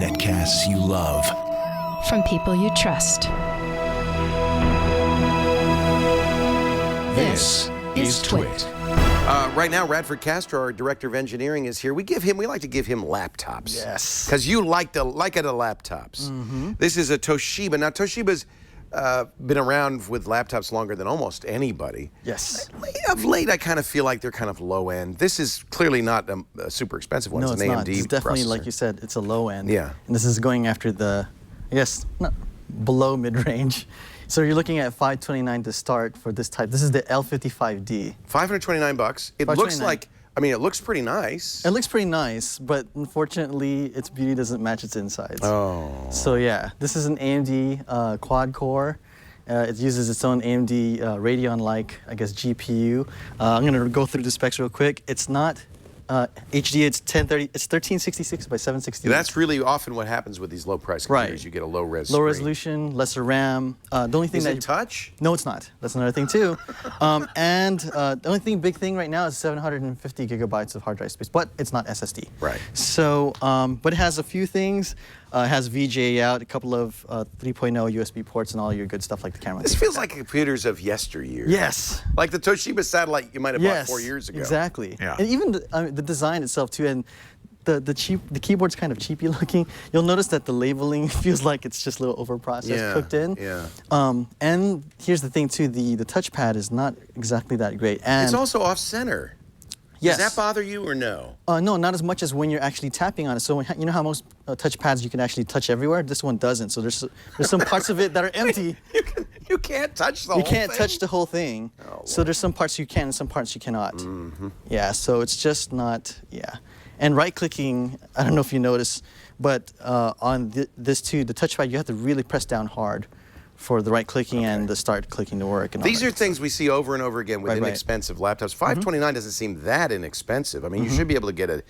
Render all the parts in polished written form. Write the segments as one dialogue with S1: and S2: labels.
S1: Netcasts you love.
S2: From people you trust.
S1: This is Twit.
S3: Right now, Radford Castro, our director of engineering, is here. We like to give him laptops.
S4: Yes.
S3: Because you like the laptops.
S4: Mm-hmm.
S3: This is a Toshiba. Now, Toshiba's been around with laptops longer than almost anybody.
S4: Yes.
S3: Of late, I kind of feel like they're kind of low end. This is clearly not a super expensive one.
S4: No,
S3: it's
S4: it's
S3: an
S4: not.
S3: AMD
S4: It's definitely,
S3: processor.
S4: like you said, it's a low end.
S3: Yeah.
S4: And this is going after the, I guess, not below mid-range. So you're looking at $529 to start for this type. This is the L55D.
S3: $529. It looks like, I mean, it looks pretty nice.
S4: It looks pretty nice, but unfortunately, its beauty doesn't match its insides.
S3: Oh.
S4: So yeah, this is an AMD quad core. It uses its own AMD Radeon-like, I guess, GPU. I'm going to go through the specs real quick. It's not HD. It's 1030. It's 1366 by 768.
S3: That's really often what happens with these low-price computers.
S4: Right.
S3: You get a low-res
S4: Low
S3: screen.
S4: resolution, lesser RAM. The only thing
S3: Is
S4: that
S3: it touch?
S4: No, it's not. That's another thing too. The only big thing right now is 750 gigabytes of hard drive space, but it's not SSD.
S3: Right.
S4: So, but it has a few things. It has VGA out, a couple of 3.0 USB ports, and all your good stuff like the camera.
S3: This feels like computers of yesteryear.
S4: Yes.
S3: Like the Toshiba Satellite you might have bought 4 years ago.
S4: Exactly.
S3: Yeah.
S4: And even the design itself too, and the keyboard's kind of cheapy looking. You'll notice that the labeling feels like it's just a little overprocessed, cooked in.
S3: Yeah.
S4: And here's the thing too, the touchpad is not exactly that great. And
S3: It's also off-center.
S4: yes.
S3: Does that bother you or no?
S4: No, not as much as when you're actually tapping on it. So you know how most touchpads you can actually touch everywhere? This one doesn't. So there's some parts of it that are empty.
S3: You can't touch the whole thing?
S4: You can't touch the whole thing.
S3: Oh,
S4: so there's some parts you can and some parts you cannot.
S3: Mm-hmm.
S4: Yeah, so it's just not, yeah. And right-clicking, I don't know if you notice, but on this too, the touchpad, you have to really press down hard for the right-clicking and the start clicking to work. And
S3: These are things we see over and over again with
S4: Right.
S3: inexpensive laptops. $529 doesn't seem that inexpensive. I mean, you should be able to get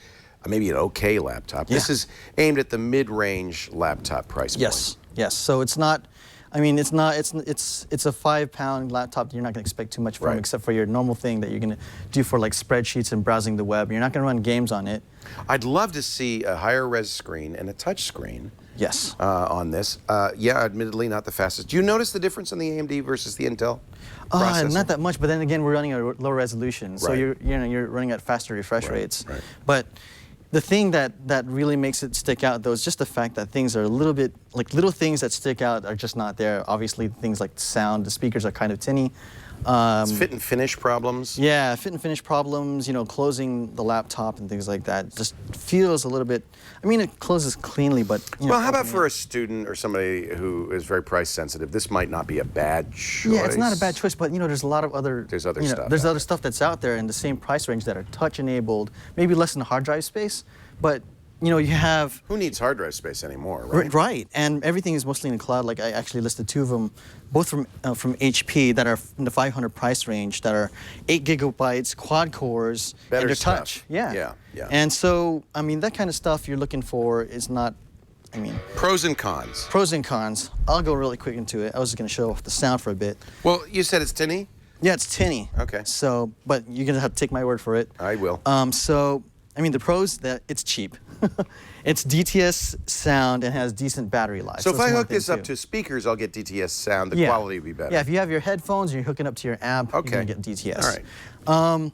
S3: maybe an okay laptop.
S4: Yeah.
S3: This is aimed at the mid-range laptop price point.
S4: Yes, yes. So it's not, I mean, it's a 5-pound laptop that you're not going to expect too much from,
S3: Right.
S4: except for your normal thing that you're going to do for like spreadsheets and browsing the web. You're not going to run games on it.
S3: I'd love to see a higher res screen and a touch screen.
S4: Yes.
S3: On this. Yeah, admittedly not the fastest. Do you notice the difference in the AMD versus the Intel processor?
S4: Not that much, but then again, we're running at low resolution, so
S3: Right.
S4: you're running at faster refresh rates.
S3: Right.
S4: But the thing that really makes it stick out, though, is just the fact that things are a little bit, like little things that stick out are just not there. Obviously, things like sound, the speakers are kind of tinny.
S3: It's fit and finish problems.
S4: Yeah, fit and finish problems, you know, closing the laptop and things like that just feels a little bit, I mean, it closes cleanly, but, you know,
S3: Well, how about for a student or somebody who is very price sensitive? This might not be a bad choice.
S4: Yeah, it's not a bad choice, but, you know, there's a lot of other...
S3: There's other
S4: you know,
S3: stuff
S4: There's
S3: out
S4: other stuff that's out there in the same price range that are touch-enabled, maybe less than hard drive space, but, you know, you have...
S3: Who needs hard drive space anymore, right?
S4: Right, and everything is mostly in the cloud. Like, I actually listed 2 of them, both from HP, that are in the 500 price range, that are 8 gigabytes, quad cores,
S3: Better
S4: and they're
S3: stuff.
S4: touch. Yeah.
S3: Yeah.
S4: And so, I mean, that kind of stuff you're looking for is not, I mean...
S3: Pros and cons.
S4: Pros and cons. I'll go really quick into it. I was just going to show off the sound for a bit.
S3: Well, you said it's tinny?
S4: Yeah, it's tinny.
S3: Okay.
S4: So, but you're going to have to take my word for it.
S3: I will.
S4: So, I mean, the pros, that it's cheap. It's DTS sound and has decent battery life.
S3: So if
S4: that's
S3: I
S4: one
S3: hook
S4: thing,
S3: this up
S4: too.
S3: to speakers, I'll get DTS sound. The quality will be better.
S4: Yeah, if you have your headphones and you're hooking up to your amp,
S3: Okay.
S4: you're going to get DTS.
S3: All right.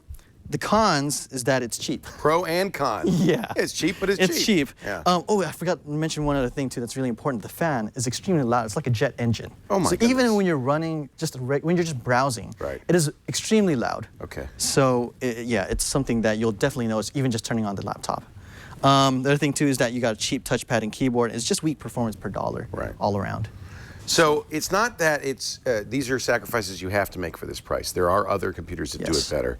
S4: The cons is that it's cheap.
S3: Pro and con.
S4: Yeah.
S3: It's cheap, but it's cheap.
S4: It's cheap.
S3: Yeah.
S4: Oh, I forgot to mention one other thing too that's really important. The fan is extremely loud. It's like a jet engine.
S3: Oh my
S4: So
S3: goodness.
S4: even when you're running, when you're just browsing,
S3: Right.
S4: it is extremely loud.
S3: Okay.
S4: So yeah, it's something that you'll definitely notice even just turning on the laptop. The other thing too is that you got a cheap touchpad and keyboard. It's just weak performance per dollar,
S3: Right.
S4: all around.
S3: So it's not that it's, these are sacrifices you have to make for this price. There are other computers that do it
S4: Yes.
S3: better.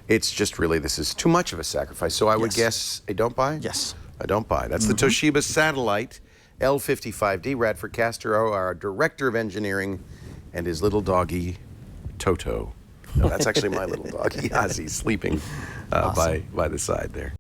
S3: It's just really, this is too much of a sacrifice. So I would
S4: Yes.
S3: guess a don't buy?
S4: Yes.
S3: A don't buy. That's the Toshiba Satellite L55D. Radford Castro, our director of engineering, and his little doggy, Toto. No, that's actually my little doggy, Ozzy, sleeping
S4: Awesome.
S3: by the side there.